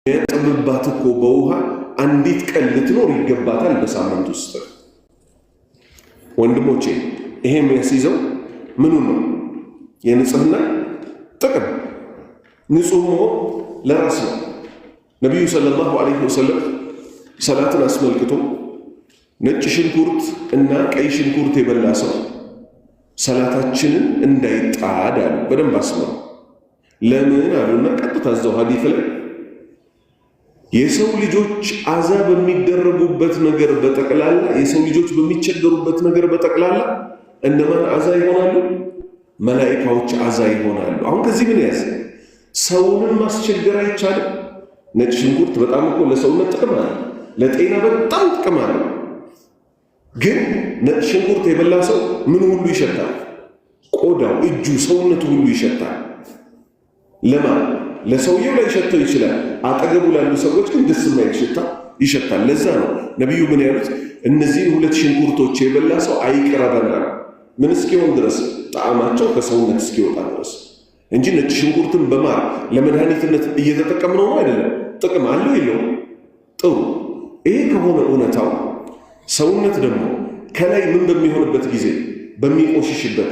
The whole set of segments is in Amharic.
የሚያጠብባት እኮ በውሃ አንዲት ቀን ልትኖር ይገባታል በሳምንት ውስጥ። ወንድሞቼ ይሄ የሚያስይዘው ምኑ ነው? የንጽህና ጥቅም። ንጹህ መሆን ለራስ ነው። ነቢዩ ሰለላሁ ዐለይሂ ወሰለም ሰላትን አስመልክቶ ነጭ ሽንኩርት እና ቀይ ሽንኩርት የበላ ሰው ሰላታችንን እንዳይጣድ አሉ። በደንብ አስመሩ። ለምን አሉና ቀጥታ እዛው ሐዲስ ላይ የሰው ልጆች አዛ በሚደረጉበት ነገር በጠቅላላ የሰው ልጆች በሚቸገሩበት ነገር በጠቅላላ እነማን አዛ ይሆናሉ? መላኢካዎች አዛ ይሆናሉ። አሁን ከዚህ ምን ያዝ? ሰውንን ማስቸገር አይቻልም። ነጭ ሽንኩርት በጣም እኮ ለሰውነት ጥቅም አለ፣ ለጤና በጣም ጥቅም አለ። ግን ነጭ ሽንኩርት የበላ ሰው ምን ሁሉ ይሸታል? ቆዳው፣ እጁ፣ ሰውነቱ ሁሉ ይሸታል። ለማን? ለሰውየው ላይ ሸተው ይችላል። አጠገቡ ላሉ ሰዎች ግን ደስ የማይል ሽታ ይሸታል። ለዛ ነው ነቢዩ ምን ያሉት? እነዚህን ሁለት ሽንኩርቶች የበላ ሰው አይቅረበናል። ምን እስኪሆን ድረስ? ጣዕማቸው ከሰውነት እስኪወጣ ድረስ እንጂ ነጭ ሽንኩርትን በማር ለመድኃኒትነት እየተጠቀምነው ነው አይደለም። ጥቅም አለው የለውም? ጥሩ። ይሄ ከሆነ እውነታው ሰውነት ደግሞ ከላይ ምን በሚሆንበት ጊዜ በሚቆሽሽበት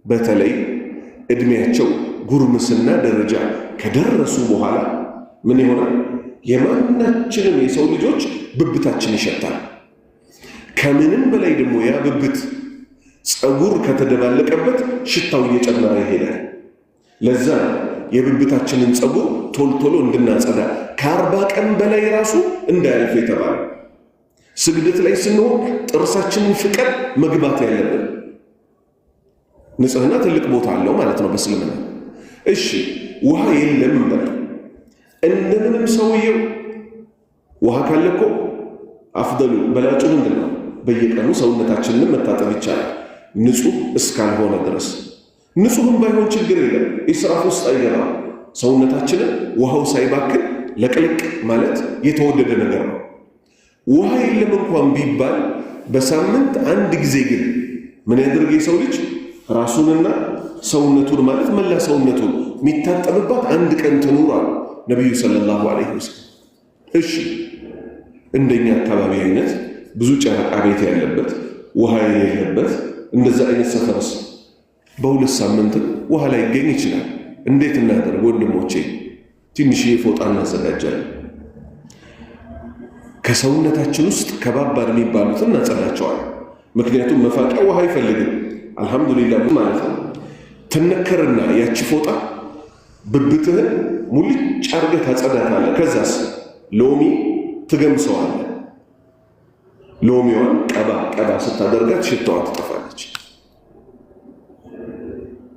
በተለይ እድሜያቸው ጉርምስና ደረጃ ከደረሱ በኋላ ምን ይሆናል? የማናችንም የሰው ልጆች ብብታችን ይሸታል። ከምንም በላይ ደግሞ ያ ብብት ፀጉር ከተደባለቀበት ሽታው እየጨመረ ይሄዳል። ለዛ የብብታችንን ፀጉር ቶልቶሎ እንድናጸዳ ከ40 ቀን በላይ ራሱ እንዳያልፍ የተባለ። ስግደት ላይ ስንሆን ጥርሳችንን ፍቀን መግባት ያለብን። ንጽህና ትልቅ ቦታ አለው ማለት ነው በእስልምና። እሺ ውሃ የለም በል እንደምንም ሰውየው ውሃ ካለ እኮ አፍደሉ በላጩ ምንድን ነው? በየቀኑ ሰውነታችንን መታጠብ ይቻላል ንጹህ እስካልሆነ ድረስ። ንጹህም ባይሆን ችግር የለም፣ ኢስራፍ ውስጥ አይገባም። ሰውነታችንን ውሃው ሳይባክን ለቅልቅ ማለት የተወደደ ነገር ነው። ውሃ የለም እንኳን ቢባል በሳምንት አንድ ጊዜ ግን ምን ያድርግ የሰው ልጅ? ራሱንና ሰውነቱን ማለት መላ ሰውነቱን የሚታጠብባት አንድ ቀን ትኑር አሉ ነቢዩ ሰለላሁ ዐለይሂ ወሰለም። እሺ እንደኛ አካባቢ አይነት ብዙ ጨረቃ ቤት ያለበት ውሃ የሌለበት እንደዛ አይነት ሰፈርስ በሁለት ሳምንት ውሃ ላይ ይገኝ ይችላል። እንዴት እናደርግ ወንድሞቼ? ትንሽዬ ፎጣ እናዘጋጃለን። ከሰውነታችን ውስጥ ከባባድ የሚባሉትን እናጸዳቸዋለን። ምክንያቱም መፋቂያ ውሃ አይፈልግም። አልহামዱሊላህ ማለት ነው። ትነከርና ያቺ ፎጣ ብብትህን ሙልጭ አርገህ ታጸዳታለህ። ከዛስ ሎሚ ትገምሰዋለህ። ሎሚዋን ቀባ ስታደርጋት ሽታዋ ትጠፋለች።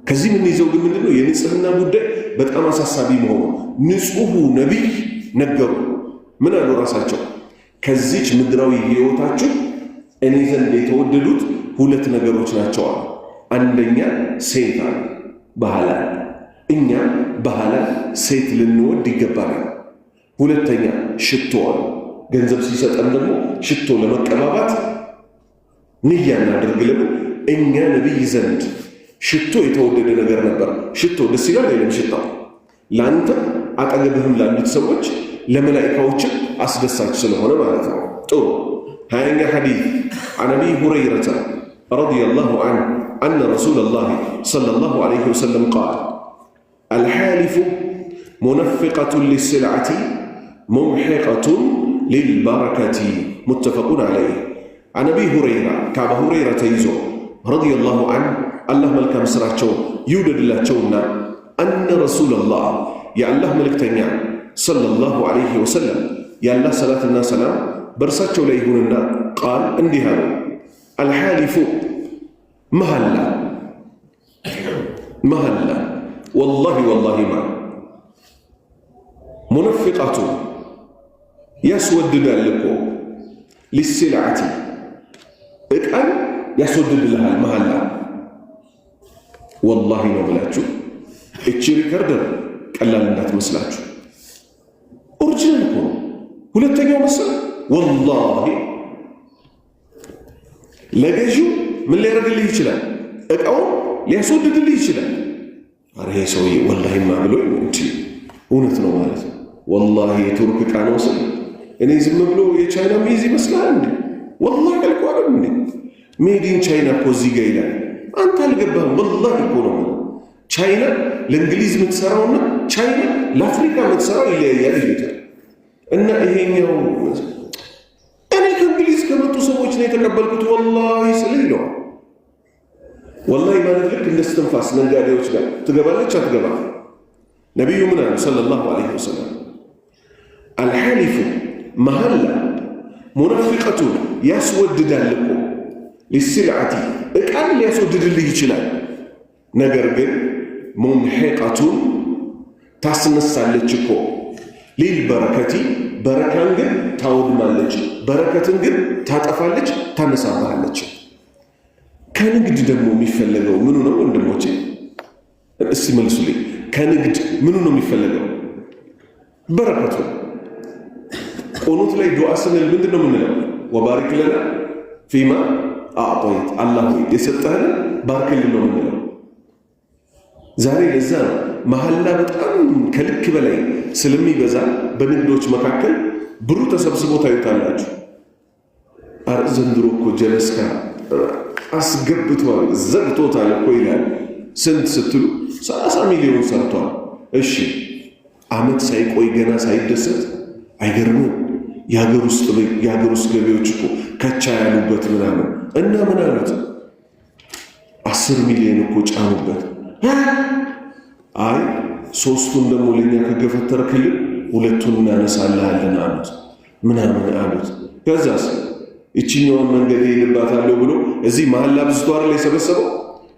ከዚህ ምን ይዘው ግን ምንድነው? የንጽህና ጉዳይ በጣም አሳሳቢ መሆኑ ንጹሑ ነቢይ ነገሩ። ምን አሉ ራሳቸው? ከዚች ምድራዊ ህይወታችሁ እኔ ዘንድ የተወደዱት ሁለት ነገሮች ናቸው አሉ። አንደኛ ሴት አሉ፣ በሐላል እኛ በሐላል ሴት ልንወድ ይገባናል። ሁለተኛ ሽቶ አሉ። ገንዘብ ሲሰጠን ደግሞ ሽቶ ለመቀባባት ንያ እናድርግ። ለምን? እኛ ነቢይ ዘንድ ሽቶ የተወደደ ነገር ነበር። ሽቶ ደስ ይላል አይልም? ሽታው ለአንተ አጠገብህም ላሉት ሰዎች ለመላኢካዎችም አስደሳች ስለሆነ ማለት ነው። ጥሩ። ሀያኛ ሐዲስ عن أبي هريرة رضي الله عنه أن رسول الله صلى الله عليه وسلم قال الحالف منفقة للسلعة ممحقة للبركة متفق عليه. عن أبي هريرة كعب هريرة يزو رضي الله عنه الله ملك مسرعه يولد الله جونا أن رسول الله يا الله ملك تنيا صلى الله عليه وسلم يا الله صلاة الناس سلام برساتشو ليهوننا قال اندها الحالف مهلا والله ما منفقة يسودد لكم للسلعة الآن يسودد لها المهلا والله ما بلاتشو اتشيري كردر قلال النات مسلاتشو أرجلكم ሁለተኛው መሰለ ወላሂ ለገዢው ምን ሊያደርግልህ ይችላል? እቃው ሊያስወድድልህ ይችላል። አረ ይሄ ሰውዬ ወላሂማ ብሎ እንጂ እውነት ነው ማለት ነው። ወላሂ የቱርክ ዕቃ ነው ስል እኔ ዝም ብሎ የቻይና ሜዝ ይመስላል እንዴ? ወላሂ አልኳለም እንዴ ሜዲን ቻይና እኮ እዚህ ጋር ይላል። አንተ አልገባህም። ወላሂ እኮ ነው ቻይና ለእንግሊዝ የምትሰራውና ቻይና ለአፍሪካ የምትሰራው ይለያያል ይሉታል። እና ይሄኛው እኔ ከእንግሊዝ ከመጡ ሰዎች ነው የተቀበልኩት ወላሂ ስል ይለዋል። ወላሂ ማለት ልክ እንደ እስትንፋስ ነጋዴዎች ጋር ትገባለች አትገባ። ነቢዩ ምን አሉ ሰለላሁ ዐለይሂ ወሰለም አልሐሊፉ መሐላ ሙነፊቀቱን ያስወድዳል እኮ ሊስልዓቲ ዕቃን ሊያስወድድልህ ይችላል። ነገር ግን ሙምሒቀቱን ታስነሳለች እኮ ሊልበረከቲ በረካን ግን ታወድማለች፣ በረከትን ግን ታጠፋለች፣ ታነሳባለች። ከንግድ ደግሞ የሚፈለገው ምኑ ነው ወንድሞቼ? እስቲ መልሱልኝ። ከንግድ ምኑ ነው የሚፈለገው? በረከቱ። ቁኑት ላይ ዱዓ ስንል ምንድን ነው የምንለው? ወባሪክ ለና ፊማ አዕጠይት፣ አላህ የሰጠህን ባርክልን ነው የምንለው። ዛሬ ለዛ ነው መሐላ በጣም ከልክ በላይ ስለሚበዛ በንግዶች መካከል ብሩ ተሰብስቦ ታዩታላችሁ። አረ ዘንድሮ እኮ ጀለስካ አስገብቷል ዘግቶታል እኮ ይላል። ስንት ስትሉ 30 ሚሊዮን ሰርቷል። እሺ አመት ሳይቆይ ገና ሳይደሰት አይገርምም? የሀገር ውስጥ ገቢዎች እኮ ከቻ ያሉበት ምናምን እና ምን አሉት? 10 ሚሊዮን እኮ ጫኑበት። አይ ሶስቱን ደግሞ ለኛ ከገፈተርክልን ሁለቱን እናነሳልሃለን አሉት ምናምን አሉት። ከዛስ እቺኛውን መንገድ ይልባታለሁ ብሎ እዚህ መሐላ ብዝቶ አይደል የሰበሰበው?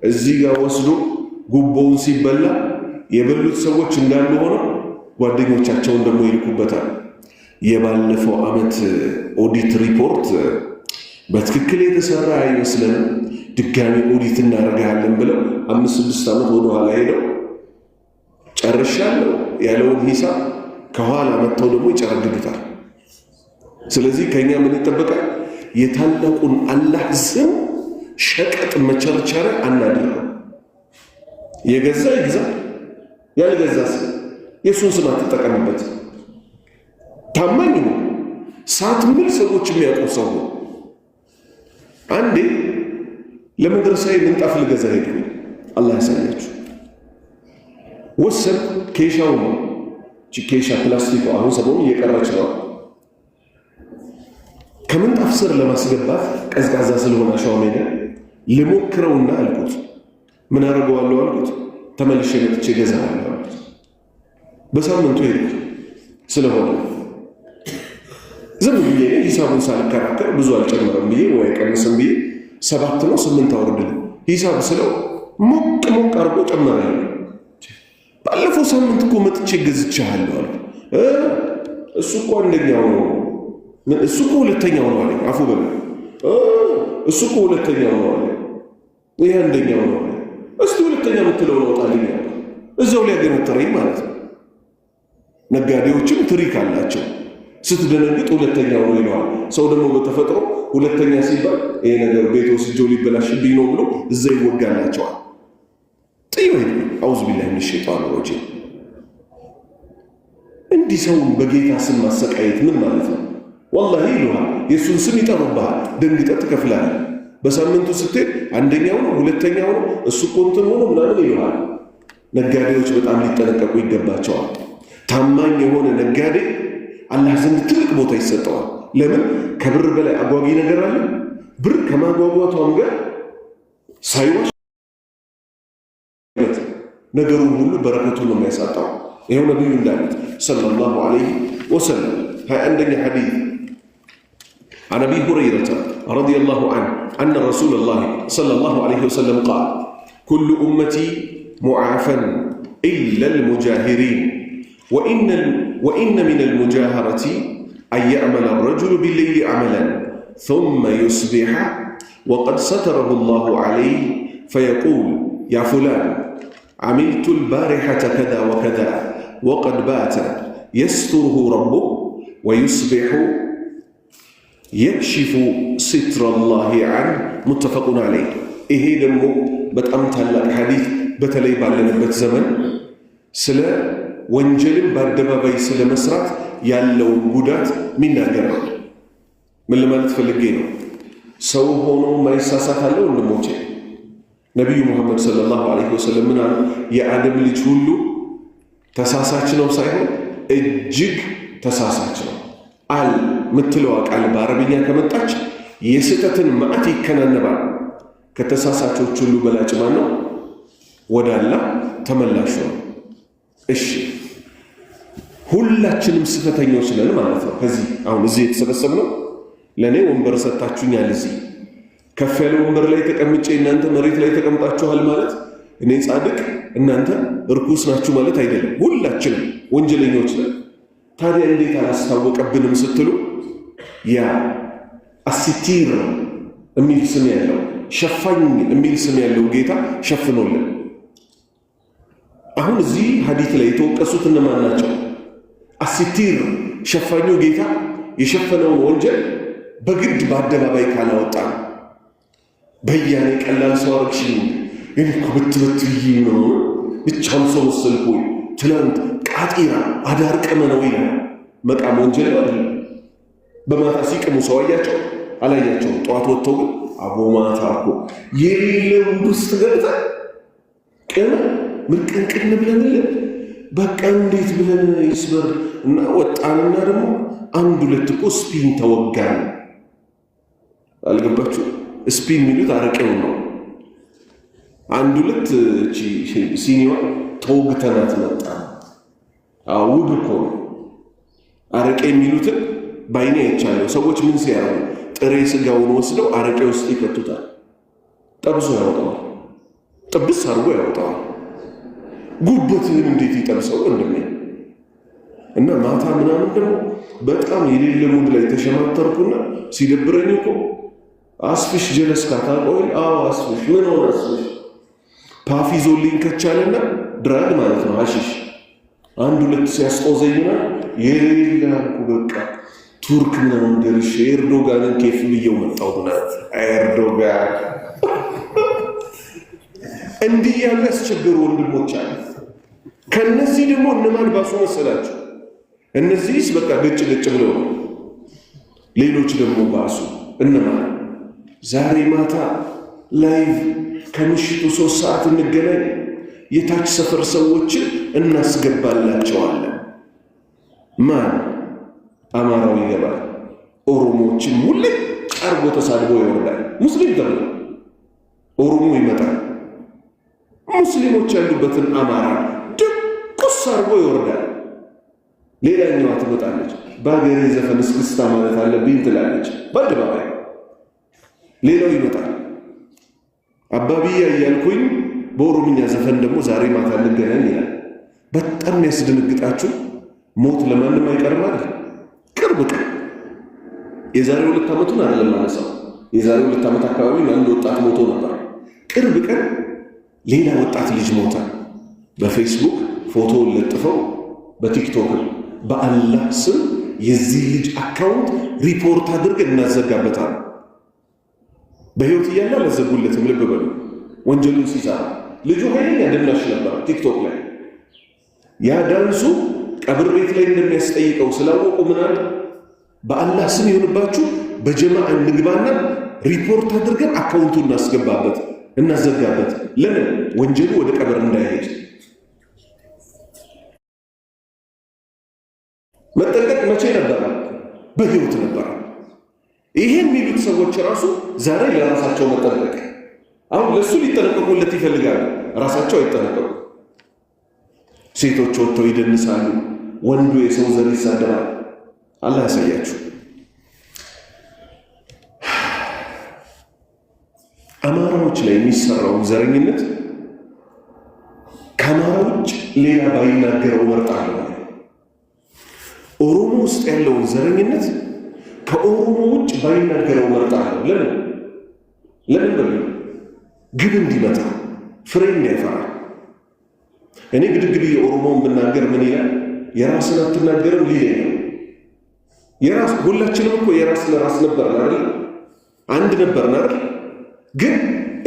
እዚህ ጋር ወስዶ ጉቦውን ሲበላ የበሉት ሰዎች እንዳሉ ሆነው ጓደኞቻቸውን ደግሞ ይልኩበታል። የባለፈው ዓመት ኦዲት ሪፖርት በትክክል የተሰራ አይመስለንም፣ ድጋሚ ኦዲት እናደርጋለን ብለው 5-6 ዓመት ወደ ኋላ ሄደው ጨርሻለሁ ያለውን ሂሳብ ከኋላ መጥተው ደግሞ ይጨረግዱታል። ስለዚህ ከኛ ምን ይጠበቃል? የታላቁን አላህ ስም ሸቀጥ መቸርቸሪያ አናድርገው። የገዛ ይግዛ፣ ያልገዛስ የሱን ስም አትጠቀምበት። ታማኝ ነው። ሳትምል ሰዎች የሚያውቁ ሰው ነው። አንዴ ለመድረሳዬ ምንጣፍ ልገዛ ሄድኩኝ። አላህ ያሳያችሁ። ወሰን ኬሻው ነው ኬሻ ፕላስቲክ አሁን ሰሞኑን እየቀረች ነው። ከምንጣፍ ስር ለማስገባት ቀዝቃዛ ስለሆነ ሻው ሜዳ ልሞክረውና አልኩት። ምን አደርገዋለሁ አልኩት። ተመልሼ መጥቼ እገዛለሁ አልኩት። በሳምንቱ ሄድኩ ስለሆነ ዝም ብዬ ሂሳቡን ሳልከራከር ብዙ አልጨመረም ብዬ ወይ ቀንስም ብዬ 7 ነው 8 አውርድልኝ ሂሳብ ስለው ሞቅ አድርጎ ጨመረ። ባለፈው ሳምንት እኮ መጥቼ ገዝቻለሁ አለ። እሱ እኮ አንደኛው ነው፣ እሱ እኮ ሁለተኛው ነው አለኝ። አፉ በለ እሱ እኮ ሁለተኛው ነው አለ። ይሄ አንደኛው ነው አለ። እስቲ ሁለተኛ የምትለው ነው ታልኝ እዛው ላይ ያገነተረኝ ማለት ነው። ነጋዴዎችም ትሪክ አላቸው። ስትደነግጥ ሁለተኛው ነው ይለዋል። ሰው ደግሞ በተፈጥሮ ሁለተኛ ሲባል ይሄ ነገር ቤት ወስጄው ሊበላሽብኝ ነው ብሎ እዛ ይወጋላቸዋል። ጥዩ አውዝ ቢላሂ ሚነ ሸይጣን ረጂም። እንዲህ ሰውን በጌታ ስም ማሰቃየት ምን ማለት ነው? ወላሂ ይሉሃል፣ የእሱን ስም ይጠሩብሃል፣ ደንግጠህ ትከፍላለህ። በሳምንቱ ስትሄድ አንደኛው ነው ሁለተኛው ነው እሱ እኮ እንትን ሆኖ ምናምን ይሉሃል። ነጋዴዎች በጣም ሊጠነቀቁ ይገባቸዋል። ታማኝ የሆነ ነጋዴ አላህ ዘንድ ትልቅ ቦታ ይሰጠዋል። ለምን? ከብር በላይ አጓጊ ነገር አለ? ብር ከማጓጓቷም ጋር ሳይዋሽ ነገሩን ሁሉ በረከቱን ነው የሚያሳጣው። ይኸው ነቢዩ እንዳሉት ሰለላሁ ዐለይሂ ወሰለም 21ኛ ሐዲስ عن أبي هريرة رضي الله عنه أن رسول الله صلى الله عليه وسلم قال كل أمتي معافى إلا المجاهرين وإن من المجاهرة أن يعمل الرجل بالليل عملا ثم يصبح وقد ستره الله عليه فيقول يا فلان عملت البارحة كذا وكذا وقد بات يستره ربه ويصبح يكشف ستر الله عنه متفق عليه. إيه دمو بتأمت هلا حديث بتلي بعلنبت زمن سلا ወንጀልን በአደባባይ ስለመስራት ያለውን ጉዳት የሚናገር ነው። ምን ለማለት ፈልጌ ነው? ሰው ሆኖ ማይሳሳት አለ ወንድሞቼ? ነቢዩ ሙሐመድ ሰለላሁ ዐለይሂ ወሰለም ምን አሉ? የአደም ልጅ ሁሉ ተሳሳች ነው ሳይሆን እጅግ ተሳሳች ነው። አል ምትለዋ ቃል በአረብኛ ከመጣች የስህተትን ማዕት ይከናነባል። ከተሳሳቾች ሁሉ በላጭ ማን ነው? ወደ አላህ ተመላሹ ነው። እሺ ሁላችንም ስህተተኞች ነን ማለት ነው። ከዚህ አሁን እዚህ የተሰበሰብነው ለእኔ ወንበር ሰጥታችሁኛል። እዚህ ከፍ ያለ ወንበር ላይ ተቀምጬ እናንተ መሬት ላይ ተቀምጣችኋል ማለት እኔ ጻድቅ እናንተ እርኩስ ናችሁ ማለት አይደለም። ሁላችንም ወንጀለኞች ነን። ታዲያ እንዴት አላስታወቀብንም ስትሉ ያ አሲቲር የሚል ስም ያለው ሸፋኝ የሚል ስም ያለው ጌታ ሸፍኖልን። አሁን እዚህ ሐዲት ላይ የተወቀሱት እነማን ናቸው? አሲቲር ሸፋኙ ጌታ የሸፈነውን ወንጀል በግድ በአደባባይ ካላወጣ በያኔ ቀላል ሰው አረግሽኝ እኔ እኮ ብትበት ብዬ ነው ብቻውን ሰው መሰልኩ ትላንት ቃጢራ አዳር ቀመ ነው ይላል። መቃም ወንጀል አይደለም። በማታ ሲቅሙ ሰው አያቸው አላያቸው? ጠዋት ወጥተው ግን አቦ ማታ እኮ የሌለው ውስጥ ገብታ ቀመ ምርቅንቅን ብለንልን በቃ እንዴት ብለን ይስበር እና ወጣንና ደግሞ አንድ ሁለት እኮ ስፒን ተወጋን። አልገባችሁ? ስፒን የሚሉት አረቄው ነው። አንድ ሁለት ሲኒዋ ተወግተናት መጣ። ውግ እኮ ነው። አረቄ የሚሉትን ባይኔ አይቻለሁ። ሰዎች ምን ሲያረጉ ጥሬ ስጋውን ወስደው አረቄ ውስጥ ይከቱታል። ጠብሶ ያወጣዋል። ጥብስ አድርጎ ያወጣዋል። ጉበትህን እንዴት ይጠብሰው ወንድሜ። እና ማታ ምናምን ደግሞ በጣም የሌለ ሙድ ላይ ተሸማተርኩና ሲደብረኝ እኮ አስፍሽ ጀለስካ ታቆይ? አዎ አስፍሽ። ምን ሆነ አስፍሽ? ፓፍ ይዞልኝ ከቻለና ድራግ ማለት ነው ሐሺሽ አንድ ሁለት ሲያስቆዘኝና የሌለ አልኩ በቃ ቱርክ ምናምን ደርሼ ኤርዶጋንን ኬፍ ብዬው መጣሁ። ኤርዶጋን እንዲህ ያሉ ያስቸገሩ ወንድሞች አሉ። ከነዚህ ደግሞ እነማን ባሱ መሰላችሁ? እነዚህስ በቃ ገጭ ብለው ነው። ሌሎች ደግሞ ባሱ እነማን? ዛሬ ማታ ላይቭ ከምሽቱ 3 ሰዓት እንገናኝ፣ የታች ሰፈር ሰዎችን እናስገባላቸዋለን። ማን? አማራው ይገባል፣ ኦሮሞዎችን ሙልጭ አርጎ ተሳድቦ ይወርዳል። ሙስሊም ተብሎ ኦሮሞ ይመጣል። ሙስሊሞች ያሉበትን አማራ ድቁስ አርጎ ይወርዳል። ሌላኛዋ ትመጣለች፣ በሀገሬ ዘፈን እስክስታ ማለት አለብኝ ትላለች በአደባባይ። ሌላው ይመጣል፣ አባቢያ እያልኩኝ በኦሮምኛ ዘፈን ደግሞ ዛሬ ማታ እንገናኝ ይላል። በጣም ያስደነግጣችሁ ሞት ለማንም አይቀርም አይደል? ቅርብ ቀን የዛሬ 2 ዓመቱን አይደለም ማነሳው፣ የዛሬ 2 ዓመት አካባቢ አንድ ወጣት ሞቶ ነበር። ቅርብ ቀን ሌላ ወጣት ልጅ ሞተ። በፌስቡክ ፎቶውን ለጥፈው በቲክቶክ በአላህ ስም የዚህ ልጅ አካውንት ሪፖርት አድርገን እናዘጋበታል። በህይወት እያለ አላዘጉለትም። ልብ በሉ። ወንጀሉን ሲሰራ ልጁ ኃይለኛ ደናሽ ነበር። ቲክቶክ ላይ ያ ዳንሱ ቀብር ቤት ላይ እንደሚያስጠይቀው ስላወቁ ምን አለ? በአላህ ስም ይሁንባችሁ በጀማዓ እንግባና ሪፖርት አድርገን አካውንቱን እናስገባበት እናዘጋበት። ለምን? ወንጀሉ ወደ ቀብር እንዳይሄድ መጠንቀቅ መቼ ነበር? በህይወት ነበር። ይሄ የሚሉት ሰዎች ራሱ ዛሬ ለራሳቸው መጠንቀቅ፣ አሁን ለሱ ሊጠነቀቁለት ይፈልጋሉ፣ ራሳቸው አይጠነቀቁ። ሴቶች ወጥተው ይደንሳሉ፣ ወንዱ የሰው ዘር ይሳደባል። አላህ ያሳያችሁ። አማራዎች ላይ የሚሰራውን ዘረኝነት ከአማራ ውጭ ሌላ ባይናገረው እመርጣለሁ። ኦሮሞ ውስጥ ያለውን ዘረኝነት ከኦሮሞ ውጭ ባይናገረው እመርጣለሁ። ለምን በሉ ግብ እንዲመጣ ፍሬ እንዲያፈራ። እኔ ግድግ ብዬ ኦሮሞውን ብናገር ምን ይላል? የራስን አትናገርም ሊለኝ ነው። የራስ ሁላችንም እኮ የራስ ለራስ ነበርን አይደል? አንድ ነበርን አይደል? ግን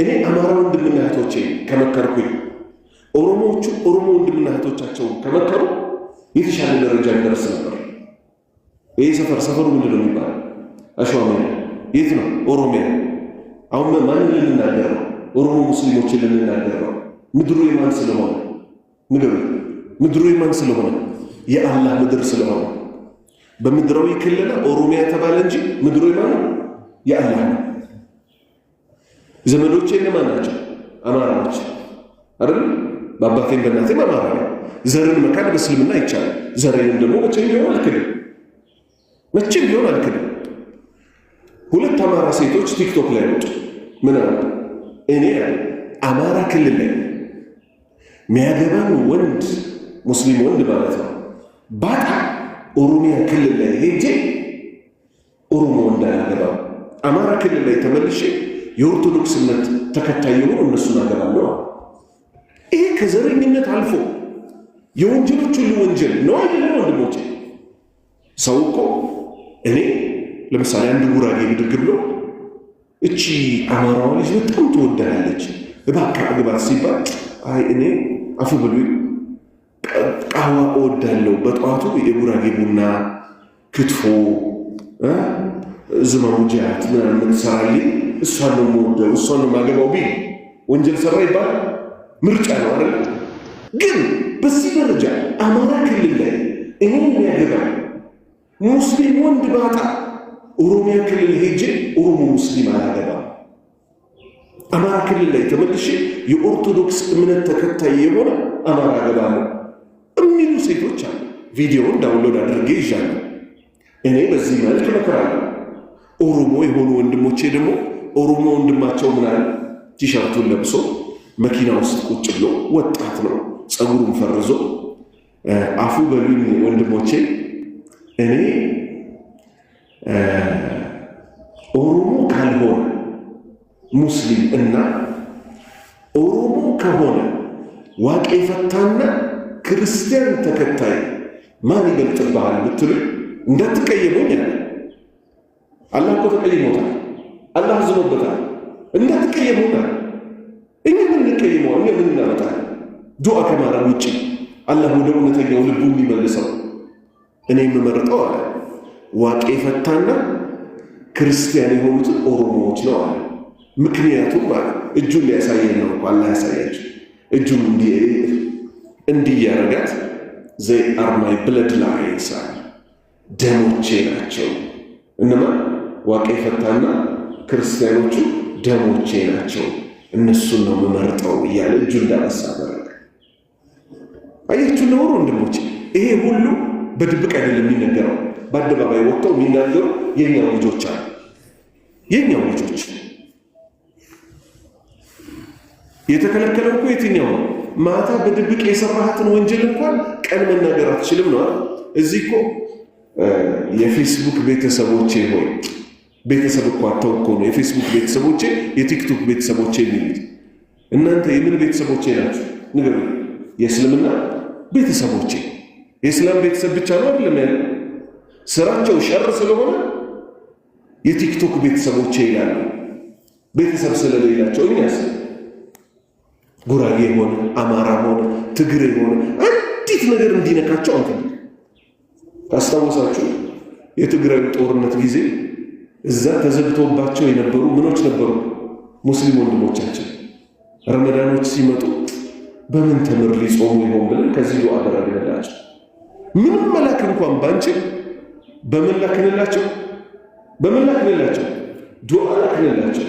እኔ አማራ ወንድምና እህቶቼ ከመከርኩኝ ኦሮሞዎቹ ኦሮሞ ወንድምና እህቶቻቸውን ከመከሩ የተሻለ ደረጃ ይደርስ ነበር። ይሄ ሰፈሩ ምንድነው የሚባለው? አሸዋሜ የት ነው? ኦሮሚያ። አሁን ማንን ልንናገር ነው? ኦሮሞ ሙስሊሞችን ልንናገር ነው። ምድሩ የማን ስለሆነ ንገሩ። ምድሩ የማን ስለሆነ? የአላህ ምድር ስለሆነ በምድራዊ ክልል ኦሮሚያ ተባለ እንጂ ምድሩ የማን ነው? የአላህ ነው። ዘመዶቼ እነማን ናቸው? አማራዎች አይደል? በአባቴም በእናቴም አማራ ነው። ዘርን መካድ በእስልምና ይቻላል። ዘሬንም ደግሞ መቼም ቢሆን አልክድም። መቼም ቢሆን አልክድም። ሁለት አማራ ሴቶች ቲክቶክ ላይ ወጡ። ምን አሉ? እኔ አማራ ክልል ላይ ሚያገባን ወንድ ሙስሊም ወንድ ማለት ነው ባጣ ኦሮሚያ ክልል ላይ ሄጄ ኦሮሞ ወንድ አላገባም፣ አማራ ክልል ላይ ተመልሼ የኦርቶዶክስ እምነት ተከታይ የሆኑ እነሱን አገባለሁ። ይሄ ከዘረኝነት አልፎ የወንጀሎች ሁሉ ወንጀል ነው አይደለም ወንድሞቼ? ሰው እኮ እኔ ለምሳሌ አንድ ጉራጌ ብድግ ብሎ እቺ አማራዋ ልጅ በጣም ትወዳለች እባክህ አግባት ሲባል አይ እኔ አፉ ብሉኝ ቃዋ እወዳለሁ፣ በጠዋቱ የጉራጌ ቡና ክትፎ ዝማሙጃት ምናምን የምትሰራልኝ እሷን ነው የምወደው እሷን ነው የማገባው ቢል ወንጀል ሰራ ይባላል? ምርጫ ነው አይደል? ግን በዚህ ደረጃ አማራ ክልል ላይ እኔን የሚያገባ ሙስሊም ወንድ ባጣ ኦሮሚያ ክልል ሄጄ ኦሮሞ ሙስሊም አላገባም፣ አማራ ክልል ላይ ተመልሼ የኦርቶዶክስ እምነት ተከታይ የሆነ አማራ አገባለሁ የሚሉ ሴቶች አሉ። ቪዲዮውን ዳውንሎድ አድርጌ ይዣለሁ። እኔ በዚህ መልክ እመክራለሁ። ኦሮሞ የሆኑ ወንድሞቼ ደግሞ ኦሮሞ ወንድማቸው ምናምን ቲሸርቱን ለብሶ መኪና ውስጥ ቁጭ ብሎ ወጣት ነው ጸጉሩን ፈርዞ አፉ በሉኝ ወንድሞቼ እኔ ኦሮሞ ካልሆነ ሙስሊም እና ኦሮሞ ከሆነ ዋቄ ፈታና ክርስቲያን ተከታይ ማን ይበልጥብሃል ብትሉ እንዳትቀየሙኝ አለ። አላህ እኮ ተቀይሞታል። አላህ አዝኖበታል። እንዳትቀየሙና እኛ ምን እንቀየመው? እኛ ምን እናመጣለን? ዱዓ ከማድረግ ውጭ አላህ ወደ እውነተኛው ልቡ የሚመልሰው እኔ የምመርጠው አለ ዋቄ ፈታና ክርስቲያን የሆኑትን ኦሮሞዎች ነው አለ። ምክንያቱም አለ እጁን ሊያሳየን ነው እኮ አላህ ያሳያቸው። እጁን እንዲህ ያረጋት ዘይ አር ማይ ብለድ ላይንስ አለ ደሞቼ ናቸው። እነማ ዋቄ ፈታና ክርስቲያኖቹ ደሞቼ ናቸው፣ እነሱን ነው የምመርጠው እያለ እጁ እንዳነሳ አደረገ። አያችሁ ለወሩ ወንድሞቼ፣ ይሄ ሁሉ በድብቅ አይደለም የሚነገረው፣ በአደባባይ ወጥተው የሚናገሩ የኛው ልጆች አሉ። የኛው ልጆች የተከለከለው እኮ የትኛው ነው? ማታ በድብቅ የሰራሃትን ወንጀል እንኳን ቀን መናገር አትችልም ነው። እዚህ እኮ የፌስቡክ ቤተሰቦቼ ሆይ ቤተሰብ እኮ አተው እኮ ነው የፌስቡክ ቤተሰቦቼ የቲክቶክ ቤተሰቦቼ የሚሉት። እናንተ የምን ቤተሰቦቼ ናችሁ ንገሩ? የእስልምና ቤተሰቦቼ። የእስላም ቤተሰብ ብቻ ነው አይደለም ያለ ስራቸው ሸር ስለሆነ የቲክቶክ ቤተሰቦቼ ይላሉ። ቤተሰብ ስለሌላቸው እኛስ ጉራጌ ሆነ አማራ ሆነ ትግሬ ሆነ አንዲት ነገር እንዲነካቸው አንተ ታስታውሳችሁ የትግራይ ጦርነት ጊዜ እዛ ተዘግቶባቸው የነበሩ ምኖች ነበሩ ሙስሊም ወንድሞቻችን ረመዳኖች ሲመጡ በምን ተምር ሊጾሙ ይሆን ብለን ከዚህ ዱዓ አደረግንላቸው። ምንም መላክ እንኳን ባንችል በምን ላክንላቸው? በምን ላክንላቸው? ዱዓ ላክንላቸው።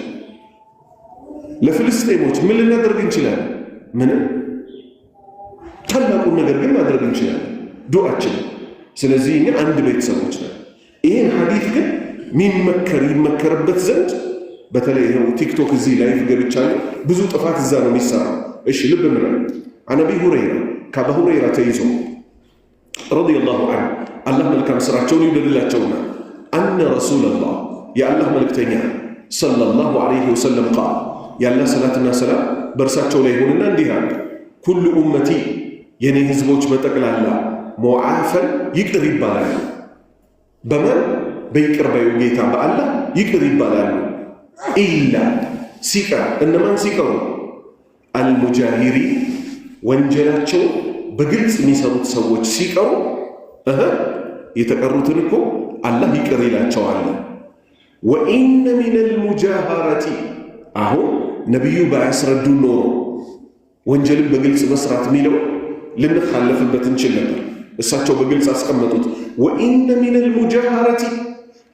ለፍልስጤሞች ምን ልናደርግ እንችላለን? ምንም። ታላቁን ነገር ግን ማድረግ እንችላለን፣ ዱዓችን። ስለዚህ እኛ አንድ ቤተሰቦች ነን። ይህን ሐዲት ግን ይመከርበት ዘንድ በተለይ ይኸው ቲክቶክ እዚህ ላይፍ ገብቻለሁ። ብዙ ጥፋት እዛ ነው የሚሰራው። እሺ ልብ እንበል። አን አቢ ሁረይራ ከአቡ ሁረይራ ተይዞ ረዲየላሁ ዐንሁ አላህ መልካም ስራቸውን ይውደድላቸውና አነ ረሱለላህ የአላህ መልእክተኛ ሰለላሁ ዐለይሂ ወሰለም ቃል የአላህ ሰላትና ሰላም በእርሳቸው ላይ ሆንና እንዲህ አለ ኩሉ ኡመቲ የኔ ህዝቦች በጠቅላላ ሙዓፈን ይቅር ይባላሉ። በማን በይቅር ባዩ ጌታ በአላህ ይቅር ይባላሉ። ኢላ ሲቀር እነማን ሲቀሩ? አልሙጃሂሪ ወንጀላቸው በግልጽ የሚሰሩት ሰዎች ሲቀሩ የተቀሩትን እኮ አላህ ይቅር ይላቸዋል። ወኢነ ሚነል ሙጃሃረቲ አሁን ነቢዩ ባያስረዱ ኖሮ ወንጀልን በግልጽ መስራት የሚለው ልንካለፍበት እንችል ነበር። እሳቸው በግልጽ አስቀመጡት። ወኢነ ሚነል ሙጃሃረቲ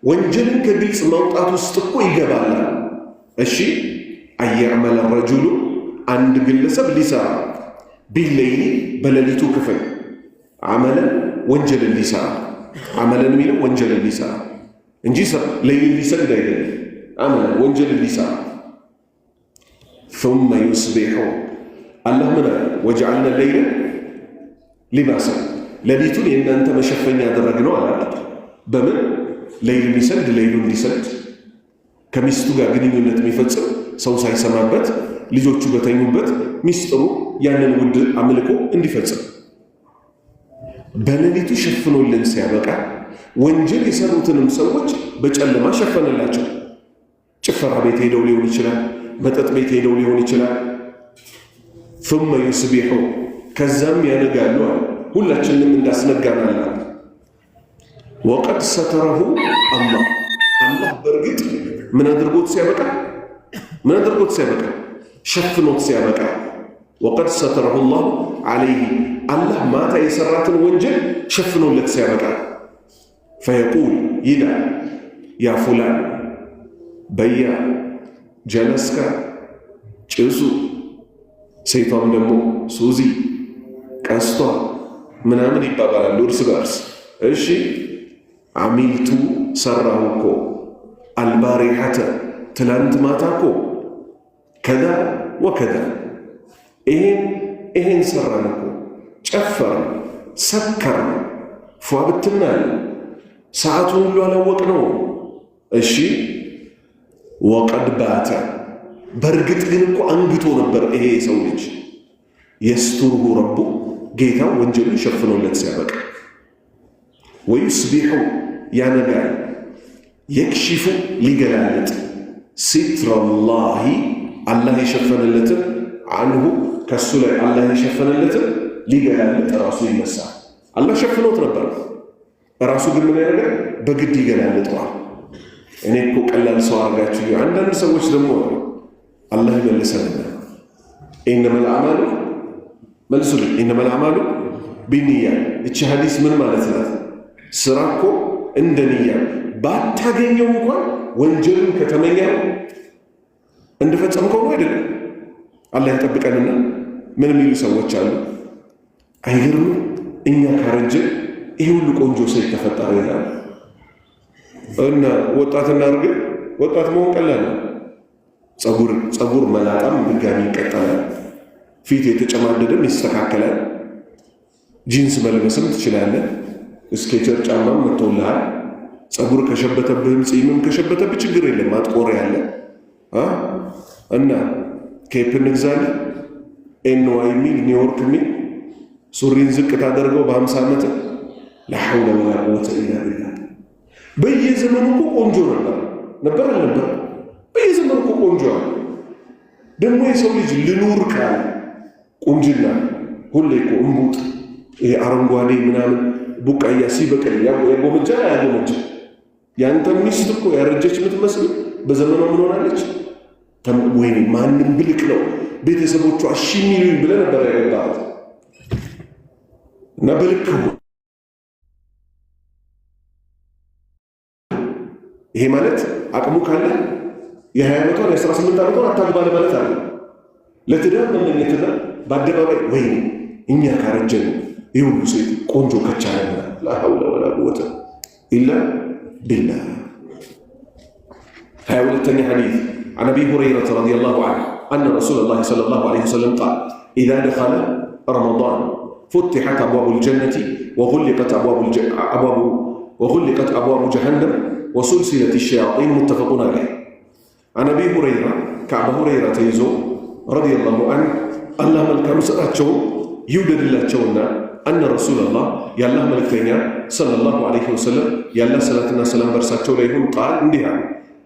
ወንጀልን ከግልጽ ማውጣት ውስጥ እኮ ይገባል። እሺ አያዕመለ ረጁሉ አንድ ግለሰብ ሊሰራ ቢለይሊ በሌሊቱ ክፍል አመለን ወንጀልን ሊሰራ አመለን የሚለው ወንጀልን ሊሰራ እንጂ ለይልን ሊሰግድ አይደለም። አመለን ወንጀልን ሊሰራ ثم يصبح አላህ ምን አለ? ወጀዐልነ ለይለ ሊባሳ ሌሊቱን የእናንተ መሸፈኛ ያደረግነው አለ። በምን ለይል ሊሰግድ ለይሉን ሊሰግድ ከሚስቱ ጋር ግንኙነት የሚፈጽም ሰው ሳይሰማበት ልጆቹ በተኙበት ሚስጥሩ ያንን ውድ አምልኮ እንዲፈጽም በሌሊቱ ሸፍኖልን ሲያበቃ ወንጀል የሰሩትንም ሰዎች በጨለማ ሸፈነላቸው። ጭፈራ ቤት ሄደው ሊሆን ይችላል፣ መጠጥ ቤት ሄደው ሊሆን ይችላል። ثم يصبح ከዛም ያነጋሉ አለ። ሁላችንም እንዳስነጋናል። ወቀድ ሰተረሁ አላህ በእርግጥ ምን አድርጎት ሲያበቃ ሸፍኖት ሲያበቃ ወቀድ ሰተረሁ አላህ ዐለይሂ አላህ ማታ የሰራትን ወንጀል ሸፍኖለት ሲያበቃ ፈየቁል ይላል ያ ፉላን በያ ጀለስካ ጭሱ ሴቷም ደግሞ ሱዚ ቀስቷ ምናምን ይባባላሉ እርስ በርስ። እሺ አሚልቱ ሰራሁ እኮ አልባሪሐተ ትላንት ማታ እኮ ከዛ ወከዛ ይሄን ሰራን እኮ ጨፈርን፣ ሰከርን፣ ፏ ብትናል፣ ሰዓቱን ሁሉ አላወቅነው። እሺ ወቀድ ባተ በእርግጥ ግን እኮ አንግቶ ነበር ይሄ የሰው ልጅ። የስቱርሁ ረቡ ጌታው ወንጀሉን ሸፍኖለት ሲያበቃ ወዩስቢሑ ያነጋል የክሽፉ ሊገላለጥ ሲትረላሂ አላህ የሸፈነለትን አንሁ ከሱ ላይ አላህ የሸፈነለትን ሊገላለጥ ራሱ ይነሳል። አላህ ሸፍኖት ነበር፣ ራሱ ግን ምን ያደርጋል? በግድ ይገላለጠዋል። እኔ እኮ ቀላል ሰው አድርጋችሁ አንዳንድ ሰዎች ደግሞ አላህ ይመልሰልና ኢነመል አዕማሉ መልሱልኝ፣ ኢነመል አዕማሉ ቢንያ። እቺ ሐዲስ ምን ማለት ናት? ስራ እኮ እንደ ንያ ባታገኘው እንኳን ወንጀልን ከተመኘው እንደፈጸምከው አይደለም። አላህ ይጠብቀንና ምን የሚሉ ሰዎች አሉ፣ አይገርም እኛ ካረጀን ይሄ ሁሉ ቆንጆ ሰው ተፈጠረ ይላል። እና ወጣትና አርገ ወጣት መሆን ቀላል ነው። ጸጉር መላጣም ድጋሚ ይቀጠላል። ፊት የተጨማደደም ይስተካከላል። ጂንስ መልበስም ትችላለህ። ስኬቸር ጫማም መጥቶልሃል። ጸጉር ከሸበተብህም ጺምም ከሸበተብህ ችግር የለም፣ ማጥቆሪያ አለ እና ኬፕ እንግዛለን። ኤንዋይ ሚል ኒውዮርክ ሚል ሱሪን ዝቅ ታደርገው በ50 ዓመት ላሐውለ ወላ ቁወተ ኢላ ቢላህ። በየዘመኑ እኮ ቆንጆ ነበር አልነበር? በየዘመኑ እኮ ቆንጆ አለ። ደግሞ የሰው ልጅ ልኑር ካለ ቁንጅና ሁሌ እኮ እምቡጥ ይሄ አረንጓዴ ምናምን ቡቃያ ሲበቅል ያጎመጃ ያጎመጃ። ያንተ ሚስት እኮ ያረጀች የምትመስል በዘመኗ ምን ሆናለች? ወይኔ ማንም ብልቅ ነው ቤተሰቦቿ እሺ የሚሉኝ ብለህ ነበር ያገባሃት እና በልክ ይሄ ማለት አቅሙ ካለ የ20 ዓመቷን የ18 ዓመቷን አታግባ ለማለት አለ። ለትዳር መመኘትና በአደባባይ ወይኔ እኛ ካረጀን ይህ ሁሉ ሴት ቆንጆ ከቻለ ላ ሐውለ ወላ ቁወተ ኢላ ቢላህ። 22ኛ ሐዲስ عن أبي هريرة رضي الله عنه أن رسول الله صلى الله عليه وسلم قال إذا دخل رمضان فتحت أبواب الجنة وغلقت أبواب جهنم وسلسلة الشياطين متفق عليه. عن أبي هريرة كعب هريرة تيزو رضي الله عنه الله ملكا مسألته يولد الله تشونا أن رسول الله يا الله ملكتنا صلى الله عليه وسلم يا الله صلاتنا سلام برساتشو ليهم قال اندها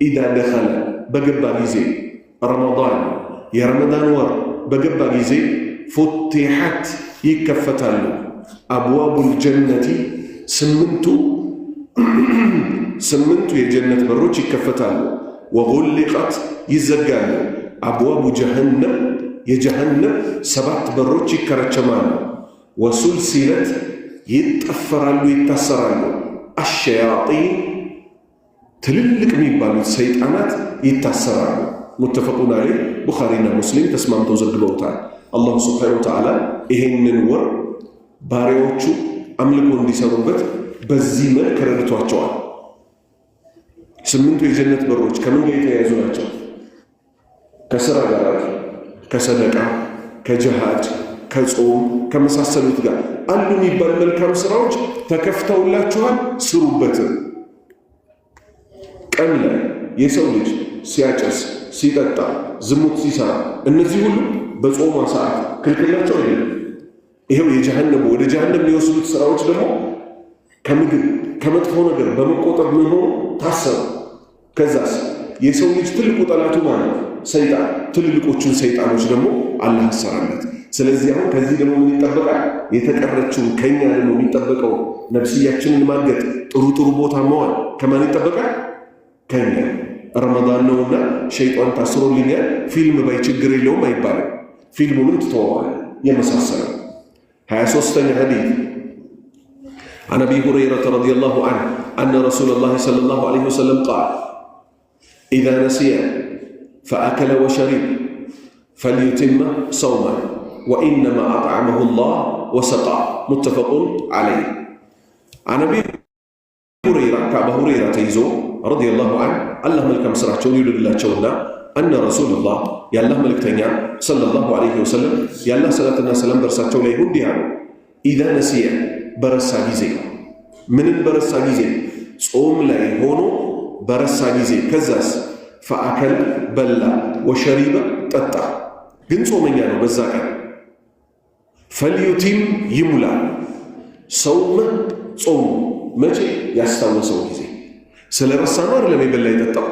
إذا دخل بقبا جيزي رمضان يا رمضان ور بقبا جيزي فتحت ይከፈታሉ። አብዋቡል ጀነቲ ስምንቱ የጀነት በሮች ይከፈታሉ። ወጉሊቀት ይዘጋሉ። አብዋቡ ጀሃነም የጀሃነም 7 በሮች ይከረቸማሉ። ወሱልሲለት ይጠፈራሉ፣ ይታሰራሉ። አሸያጢን ትልልቅ የሚባሉት ሰይጣናት ይታሰራሉ። ሙተፈቁን ዐለይህ ቡኻሪና ሙስሊም ተስማምተው ዘግበውታል። አላሁ ስብሓነሁ ወተዓላ ይሄንን ወር ባሪያዎቹ አምልኮ እንዲሰሩበት በዚህ መልክ ረድቷቸዋል። 8ቱ የጀነት በሮች ከምን ጋር የተያያዙ ናቸው? ከስራ ጋር፣ ከሰደቃ፣ ከጅሃድ፣ ከጾም ከመሳሰሉት ጋር አሉ የሚባል መልካም ስራዎች ተከፍተውላችኋል፣ ስሩበት። ቀን ላይ የሰው ልጅ ሲያጨስ፣ ሲጠጣ፣ ዝሙት ሲሰራ እነዚህ ሁሉ በጾሟ ሰዓት ክልክል ናቸው አይደለም? ይሄው የጀሃነም ወደ ጀሃነም የሚወስዱት ስራዎች ደግሞ ከምግብ ከመጥፎ ነገር በመቆጠብ ምን ሆኖ ታሰሩ። ከዛስ የሰው ልጅ ትልቁ ጠላቱ ማለት ሰይጣን፣ ትልልቆቹን ሰይጣኖች ደግሞ አላህ አሰራለት። ስለዚህ አሁን ከዚህ ደግሞ ምን ይጠበቃል? የተቀረችውን ከኛ ደግሞ የሚጠበቀው ነፍስያችንን ማገጥ፣ ጥሩ ቦታ መዋል ከማን ይጠበቃል? ከኛ። ረመዳን ነውና ሸይጣን ታስሮልኛል ፊልም ባይ ችግር የለውም አይባልም። ፊልሙንም ትተዋዋል የመሳሰለው 23ኛ ሐዲስ عن أبي هريرة رضي الله عنه أن رسول الله صلى الله عليه وسلم قال إذا نسي فأكل وشرب فليتم صوما وإنما أطعمه الله وسقاه متفق عليه. عن أبي هريرة كأبا هريرة تيزو رضي الله عنه الله ملك مسرح يولد الله شونا أن رسول الله يا الله ملك تنيا صلى الله عليه وسلم يا الله صلاة الناس سلام برسات شونا يهوديها إذا نسي በረሳ ጊዜ ምንን በረሳ ጊዜ? ጾም ላይ ሆኖ በረሳ ጊዜ። ከዛስ ፈአከል በላ፣ ወሸሪበ ጠጣ፣ ግን ጾመኛ ነው በዛ ቀን። ፈልዩቲም ይሙላ ሰውመ ጾሙ መቼ? ያስታወሰው ጊዜ። ስለ ረሳ ነው አይደለም የበላ የጠጣው።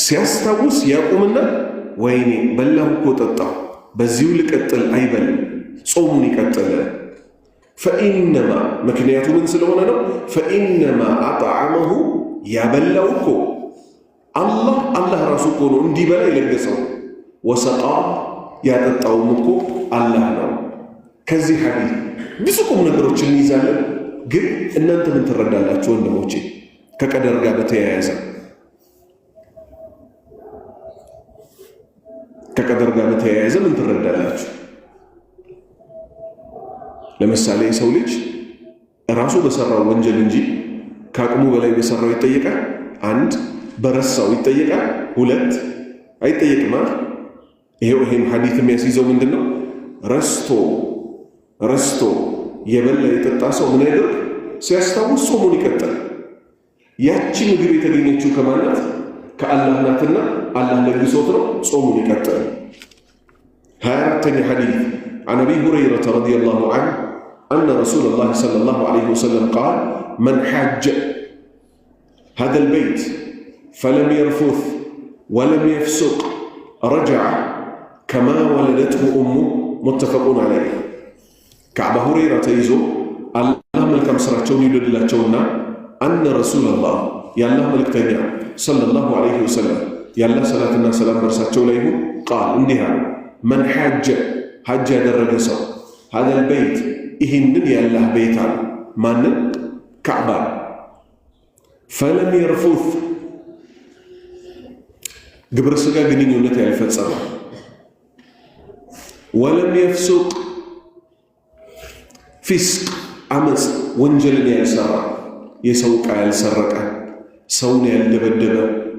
ሲያስታውስ ያቁምና ወይኔ በላሁ እኮ ጠጣሁ፣ በዚሁ ልቀጥል አይበልም፣ ጾሙን ይቀጥል። ፈኢነማ ምክንያቱ ምን ስለሆነ ነው? ፈኢነማ አጥዓመሁ ያበላው እኮ አላህ ራሱ እኮ ነው እንዲበላ የለገሰው። ወሰቃ ያጠጣውም እኮ አላህ ነው። ከዚህ ሐዲስ ብዙ ቁም ነገሮችን እንይዛለን። ግን እናንተ ምን ትረዳላችሁ ወንድሞቼ? ከቀደር ጋር በተያያዘ ምን ትረዳላችሁ? ለምሳሌ የሰው ልጅ ራሱ በሰራው ወንጀል እንጂ ከአቅሙ በላይ በሰራው ይጠየቃል? 1 በረሳው ይጠየቃል? 2 አይጠየቅም። ይሄም ሐዲስ የሚያስይዘው ምንድነው? ረስቶ የበላ የጠጣ ሰው ምን ያደርግ? ሲያስታውስ ጾሙን ይቀጥል። ያቺ ምግብ የተገኘችው ከማናት? ከአላህ ናትና አላህ ለግሶት ነው፣ ጾሙን ይቀጥል። 24ኛ ሐዲስ عن أبي هريرة رضي الله عنه أن رسول الله صلى الله عليه وسلم قال من حج هذا البيت فلم يرفث ولم يفسق رجع كما ولدته أمه متفق عليه. كعب هريرة يزو الله ملك مسرحون يدل الله جونا أن رسول الله يا الله ملك تنيا صلى الله عليه وسلم يا الله صلاة الناس سلام برساتون له قال إنها من حج ሐጅ ያደረገ ሰው هذا البيت ይህንን የአላህ ቤት አለ ማንን? ካዕባ። ፈለም የርፉት ግብረ ሥጋ ግንኙነት ያልፈጸመ፣ ወለም የፍሱቅ ፊስቅ አመፅ ወንጀልን ያልሰራ፣ የሰው ዕቃ ያልሰረቀ፣ ሰውን ያልደበደበ፣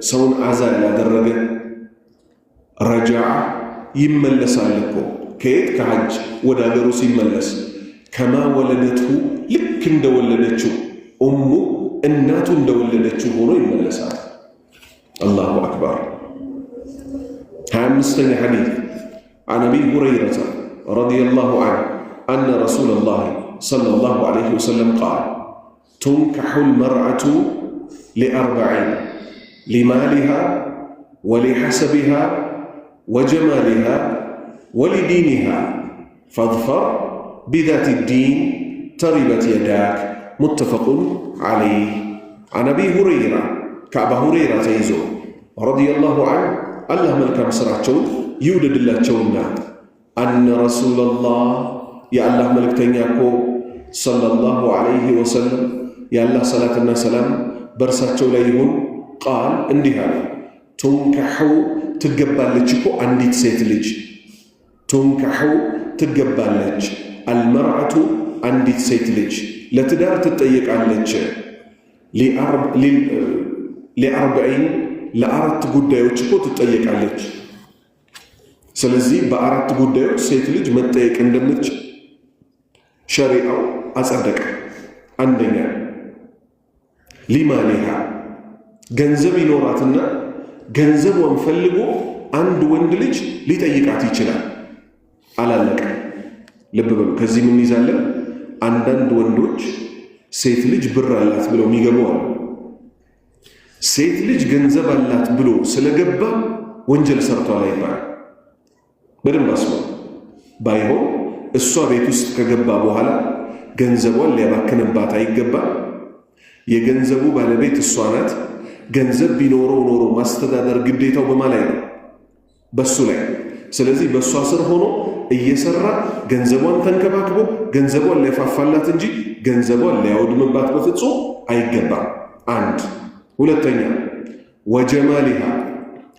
ሰውን አዛ ያላደረገ ረጃዓ ይመለሳል እኮ ከየት? ከሐጅ ወደ አገሩ ሲመለስ ከማ ወለደትሁ ልክ እንደወለደችው ኡሙ እናቱ እንደወለደችው ሆኖ ይመለሳል። አላሁ አክበር። 25ኛ ሐዲስ عن أبي هريرة رضي الله عنه أن رسول الله صلى الله عليه وسلم قال تنكح المرأة ل4 لمالها ولحسبها وجمالها ولدينها ፈዝፈር ቢዛቲ ዲን ተሪበት የዳክ ሙተፈቁን ዐለይህ። አን አቢ ሁረይራ ከአባ ሁረይራ ተይዞ ረዲየላሁ ዐንሁ አላህ መልካም ሥራቸውን ይውደድላቸውና አነ ረሱለላህ የአላህ መልእክተኛ እኮ ሰለላሁ ዐለይሂ ወሰለም የአላህ ሰላትና ሰላም በእርሳቸው ላይ ይሁን ቃል እንዲህ አለ። ቱንካሑ ትገባለች እኮ አንዲት ሴት ልጅ ቱንካሑ ትገባለች፣ አልመርዓቱ አንዲት ሴት ልጅ ለትዳር ትጠየቃለች። ሊአርበዒን ለአራት ጉዳዮች እኮ ትጠየቃለች። ስለዚህ በአራት ጉዳዮች ሴት ልጅ መጠየቅ እንደምትችል ሸሪዓው አጸደቀ። አንደኛ ሊማሊሃ ገንዘብ ይኖራትና ገንዘቧን ፈልጎ አንድ ወንድ ልጅ ሊጠይቃት ይችላል። አላለቀ። ልብ በሉ። ከዚህ ምን ይዛለን? አንዳንድ ወንዶች ሴት ልጅ ብር አላት ብለው የሚገቡ አሉ። ሴት ልጅ ገንዘብ አላት ብሎ ስለገባ ወንጀል ሰርቷል አይባልም። በደንብ አስቡ። ባይሆን እሷ ቤት ውስጥ ከገባ በኋላ ገንዘቧን ሊያባክንባት አይገባም። የገንዘቡ ባለቤት እሷ ናት። ገንዘብ ቢኖረው ኖሮ ማስተዳደር ግዴታው በማ ላይ ነው? በሱ ላይ። ስለዚህ በእሷ ስር ሆኖ እየሰራ ገንዘቧን ተንከባክቦ ገንዘቧን ሊያፋፋላት እንጂ ገንዘቧን ሊያወድምባት በፍጹም አይገባም። አንድ። ሁለተኛ ወጀማሊሃ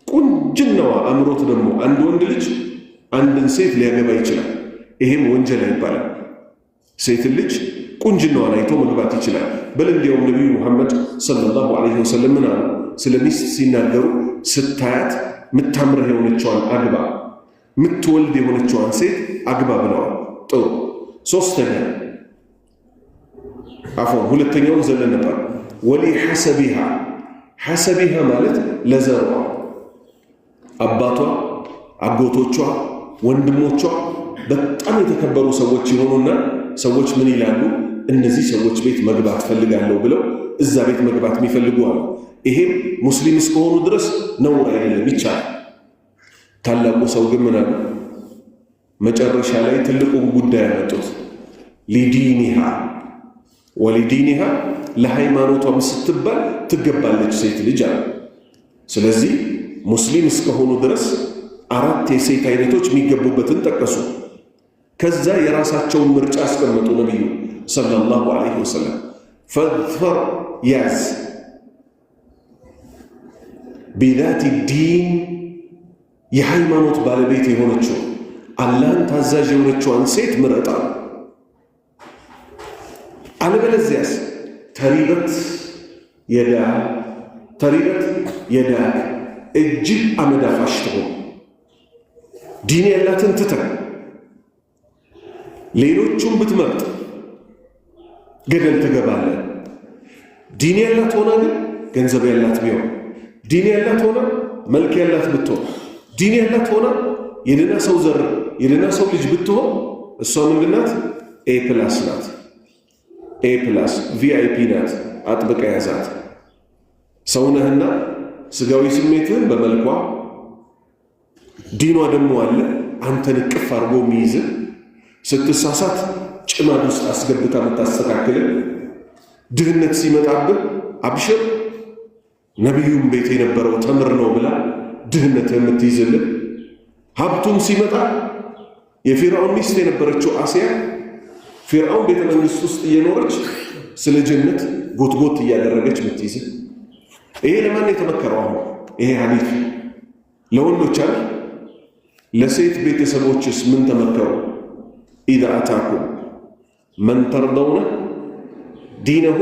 ቁንጅናዋ አምሮት ደግሞ አንድ ወንድ ልጅ አንድን ሴት ሊያገባ ይችላል። ይሄም ወንጀል አይባልም። ሴትን ልጅ ቁንጅናዋን አይቶ መግባት ይችላል። በል እንዲያውም ነቢዩ ሙሐመድ ሰለላሁ ዐለይሂ ወሰለም ምን አሉ? ስለ ሚስት ሲናገሩ ስታያት ምታምርህ የሆነችዋን አግባ፣ ምትወልድ የሆነችዋን ሴት አግባ ብለዋል። ጥሩ። ሶስተኛ ሁለተኛውን ዘለን ነበር። ወሊ ሐሰቢሃ ሐሰቢሃ ማለት ለዘሯ አባቷ፣ አጎቶቿ፣ ወንድሞቿ በጣም የተከበሩ ሰዎች ይሆኑና ሰዎች ምን ይላሉ? እነዚህ ሰዎች ቤት መግባት ፈልጋለሁ ብለው እዛ ቤት መግባት የሚፈልጉ አሉ። ይሄም ሙስሊም እስከሆኑ ድረስ ነውር አይደለም፣ ይቻላል። ታላቁ ሰው ግን ምን አሉ? መጨረሻ ላይ ትልቁን ጉዳይ ያመጡት ሊዲኒሃ ወሊዲኒሃ ለሃይማኖቷም ስትባል ትገባለች ሴት ልጅ አሉ። ስለዚህ ሙስሊም እስከሆኑ ድረስ አራት የሴት አይነቶች የሚገቡበትን ጠቀሱ። ከዛ የራሳቸውን ምርጫ አስቀምጡ ነቢዩ ሰለላሁ ዐለይሂ ወሰለም። ፈዝፈር ያዝ ቢዛቲ ዲን የሃይማኖት ባለቤት የሆነችው አላህን ታዛዥ የሆነችዋን ሴት ምረጣ። አለበለዚያስ ተሪበት የዳ እጅግ አመዳፋሽ ትሆን ዲን ያላትን ትተህ ሌሎቹም ብትመርጥ ገደል ትገባለህ። ዲን ያላት ሆና ግን ገንዘብ ያላት ቢሆን፣ ዲን ያላት ሆና መልክ ያላት ብትሆን፣ ዲን ያላት ሆና የደና ሰው ዘር የደና ሰው ልጅ ብትሆን እሷ ምንድናት? ኤ ፕላስ ናት። ኤ ፕላስ ቪአይፒ ናት። አጥብቃ ያዛት። ሰውነህና ስጋዊ ስሜትህን በመልኳ ዲኗ ደግሞ አለ አንተን እቅፍ አድርጎ የሚይዝ ስትሳሳት ጭማድ ውስጥ አስገብታ የምታስተካክል፣ ድህነት ሲመጣብህ አብሽር ነቢዩም ቤት የነበረው ተምር ነው ብላ ድህነት የምትይዝልህ፣ ሀብቱም ሲመጣ የፊርዓውን ሚስት የነበረችው አስያ ፊርዓውን ቤተ መንግሥት ውስጥ እየኖረች ስለ ጀነት ጎትጎት እያደረገች የምትይዝህ። ይሄ ለማን የተመከረው? አሁን ይሄ ሐዲስ ለወንዶች አለ። ለሴት ቤተሰቦችስ ምን ተመከሩ? ኢዛ አታኩም መን ተርደውነ ዲነሁ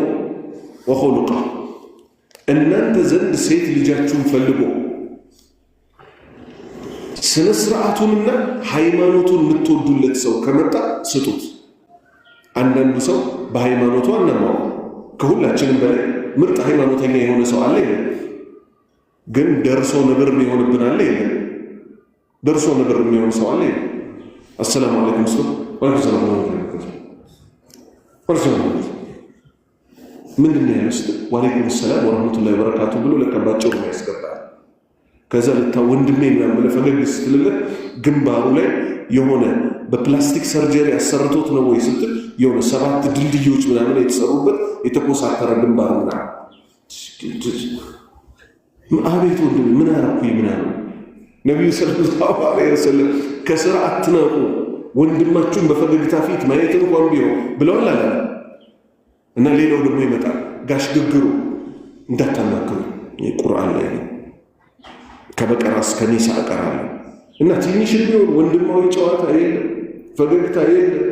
ወኹሉቀሁ እናንተ ዘንድ ሴት ልጃችሁን ፈልጎ ስነ ስርዓቱንና ሃይማኖቱን የምትወዱለት ሰው ከመጣ ስጡት። አንዳንዱ ሰው በሃይማኖቱ አናማው ከሁላችንም በላይ ምርጥ ሃይማኖተኛ የሆነ ሰው አለ ይላል። ግን ደርሶ ነብር የሚሆንብን አለ ይላል። ደርሶ ነብር የሚሆን ሰው አለ ይላል። አሰላሙ አለይኩም ወሰላም ምንድን ነው ያለው? ወአለይኩም ሰላም ወራህመቱላሂ ወበረካቱ ብሎ ለቀባቸው ነው ያስገባል። ከዛ ወንድሜ ምናምን ብለህ ፈገግ ስትልለት ግንባሩ ላይ የሆነ በፕላስቲክ ሰርጀሪ አሰርቶት ነው ወይ ስትል የሆነ 7 ድልድዮች ምናምን የተሰሩበት የተኮሳተረ ግንባር ምናምን አቤት ወንድም ምን አረኩኝ ምናምን ነቢዩ ሰለላሁ ዐለይሂ ወሰለም ከስራ አትናቁ ወንድማችሁን በፈገግታ ፊት ማየት እንኳን ቢሆን ብለዋል አለ እና ሌላው ደግሞ ይመጣል ጋሽ ግግሩ እንዳታናክሩ ቁርአን ላይ ከበቀራ እስከ ኒሳ አቀራለሁ እና ትንሽ ቢሆን ወንድማዊ ጨዋታ የለም ፈገግታ የለም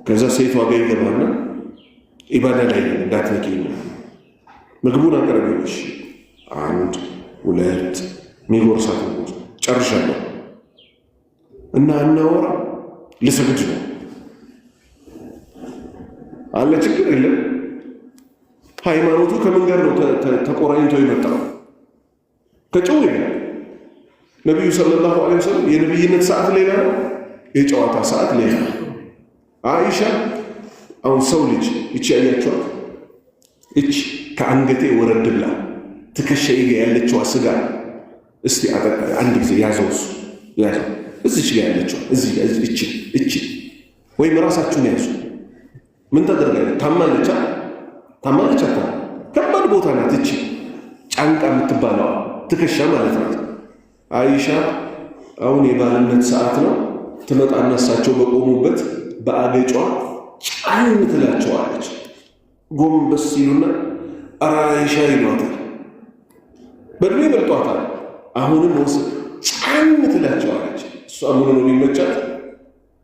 ከዛ ሴቷ ጋር ይገባና ኢባዳ ላይ እንዳትነኪኝ ምግቡን አቀረበሽ 1 2 ሚጎርሳት ጨርሻለሁ እና እናወራ ልሰግድ ነው አለ ችግር የለም ሃይማኖቱ ከምን ጋር ነው ተቆራኝቶ የመጣው ከጨው ይላል ነብዩ ሰለላሁ ዐለይሂ ወሰለም የነብይነት ሰዓት ሌላ ነው የጨዋታ ሰዓት ሌላ ነው አይሻ አሁን ሰው ልጅ እቺ ያያችኋት እቺ ከአንገቴ ወረድላ ትከሻዬ ጋር ያለችው ስጋ እስቲ አንድ ጊዜ ያዘው እዚች ጋር ያለችው እቺ ወይም ራሳችሁን ያዙ ምን ታደርጋለች ታማለች ከባድ ቦታ ናት እቺ ጫንቃ የምትባለው ትከሻ ማለት ናት አይሻ አሁን የባልነት ሰዓት ነው ትመጣና እሳቸው በቆሙበት በአገጯ ጫን ትላቸዋለች ጎንበስ ይሉና አይሻ ይሏታል በእድሜ በልጧታል አሁንም ወስድ ጫን ትላቸዋለች እሷ ምን ነው የሚመቻት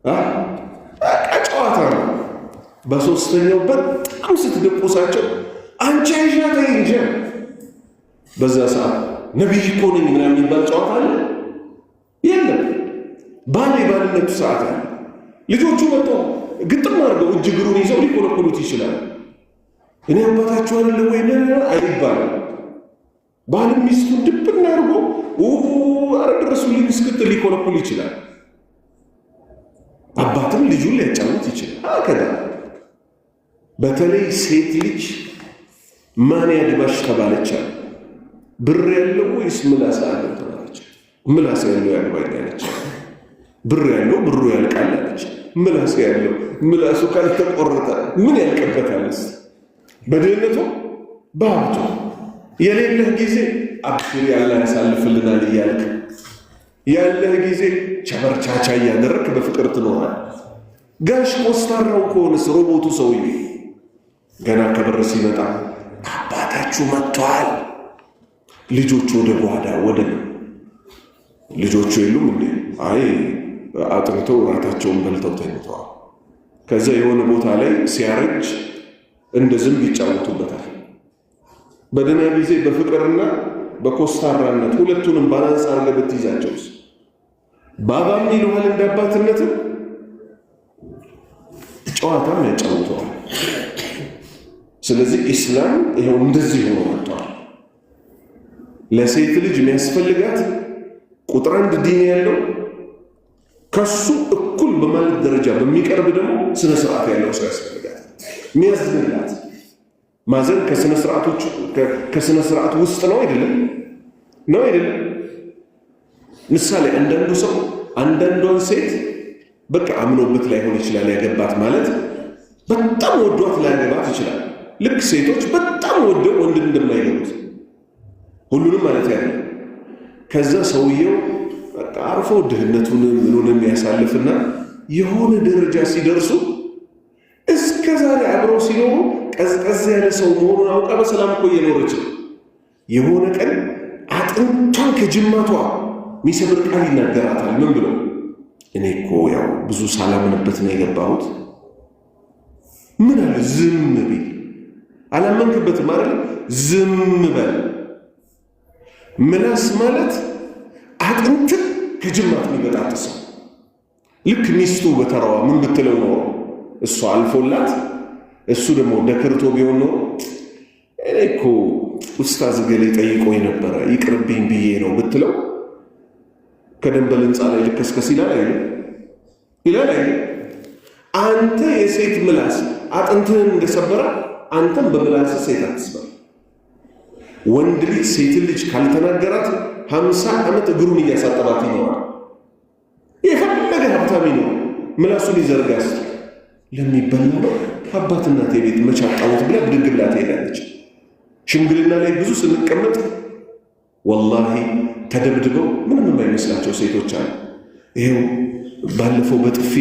በቃ ጨዋታ ነው በሶስተኛው በጣም ስትደቁሳቸው አንቺ አይሻ ተይ እንጂ በዛ ሰዓት ነብይ እኮ ነኝ ምናምን የሚባል ጨዋታ አለ የለም ባልነቱ ሰዓት አለ ልጆቹ መጥተው ግጥም አድርገው እጅ እግሩን ይዘው ሊኮለኮሉት ይችላል እኔ አባታችሁ አይደለም ወይ አይባልም ባል ሚስቱን ድብና አድርጎ አረ ድረሱልኝ እስክትል ሊኮለኮል ይችላል አባትም ልጁን ሊያጫውት ይችላል አከዳ በተለይ ሴት ልጅ ማን ያድባሽ ተባለች ብር ያለው ወይስ ምላስ አለው ተባለች ምላስ ያለው ያድባኝ አለች ብር ያለው ብሩ ያልቃል አለች ምላስ ያለው ምላሱ ካልተቆረጠ ምን ያልቀበታልስ በደህንነቱ በሀብቱ የሌለህ ጊዜ አብሽር ያለ ያሳልፍልናል እያልክ ያለህ ጊዜ ቸበርቻቻ እያደረክ በፍቅር ትኖራል ጋሽ ኮስታራው ከሆነስ ሮቦቱ ሰውዬ ገና ከበር ሲመጣ አባታችሁ መጥቷል ልጆቹ ወደ ጓዳ ወደ ልጆቹ የሉም እንዴ አይ አጥንተው ራታቸውን በልተው ተኝተዋል ከዛ የሆነ ቦታ ላይ ሲያረጅ እንደ ዝንብ ይጫወቱበታል በደህና ጊዜ በፍቅርና በኮስታራነት ሁለቱንም ባላንስ አድርገህ ብትይዛቸውስ ባባም ይሉሃል እንደ አባትነትም ጨዋታም ያጫውተዋል ስለዚህ ኢስላም ይሄው እንደዚህ ሆኖ መጥቷል ለሴት ልጅ የሚያስፈልጋት ቁጥር 1 ዲን ያለው ከሱ እኩል በማለት ደረጃ በሚቀርብ ደግሞ ስነ ስርዓት ያለው ሰው ያስፈልጋል የሚያዝንላት ማዘን ከስነ ስርዓት ውስጥ ነው አይደለም ምሳሌ አንዳንዱ ሰው አንዳንዷን ሴት በቃ አምኖበት ላይሆን ይችላል ያገባት ማለት በጣም ወዷት ላያገባት ይችላል ልክ ሴቶች በጣም ወደው ወንድ እንደማይገቡት ሁሉንም ማለት ያለ ከዛ ሰውየው በቃ አርፎ ድህነቱንም ምኑንም ያሳልፍና የሆነ ደረጃ ሲደርሱ እስከ ዛሬ አብረው ሲኖሩ ቀዝቀዝ ያለ ሰው መሆኑን አውቃ በሰላም እኮ እየኖረች የሆነ ቀን አጥንቷን ከጅማቷ ሚሰብር ቃል ይናገራታል ምን ብሎ እኔ እኮ ያው ብዙ ሳላምንበት ነው የገባሁት ምን አለ ዝም ቢል አላመንክበትም አይደል ዝም በል ምላስ ማለት አጥንት ከጅማት የሚበጣጥስ ልክ ሚስቱ በተራዋ ምን ብትለው ነው እሷ አልፎላት እሱ ደግሞ ደከርቶ ቢሆን ነው እኔ እኮ ኡስታዝ ገሌ ጠይቆኝ ነበረ ይቅርብኝ ብዬ ነው ብትለው ከደንበል ህንፃ ላይ ልከስከስ ይላል አንተ የሴት ምላስ አጥንትህን እንደሰበረ አንተም በምላስ ሴት አትስበር ወንድ ልጅ ሴት ልጅ ካልተናገራት 50 ዓመት እግሩን እያሳጠባት ይኖራል የፈለገ የፈለገ ሀብታም ነው ምላሱን ይዘርጋስ ለሚበላ ነው አባት እናቴ ቤት መቻጣውት ብላ ብድግላ ትሄዳለች። ሽምግልና ላይ ብዙ ስንቀመጥ ወላሂ ተደብድበው ምንም የማይመስላቸው ሴቶች አሉ። ይሄው ባለፈው በጥፊ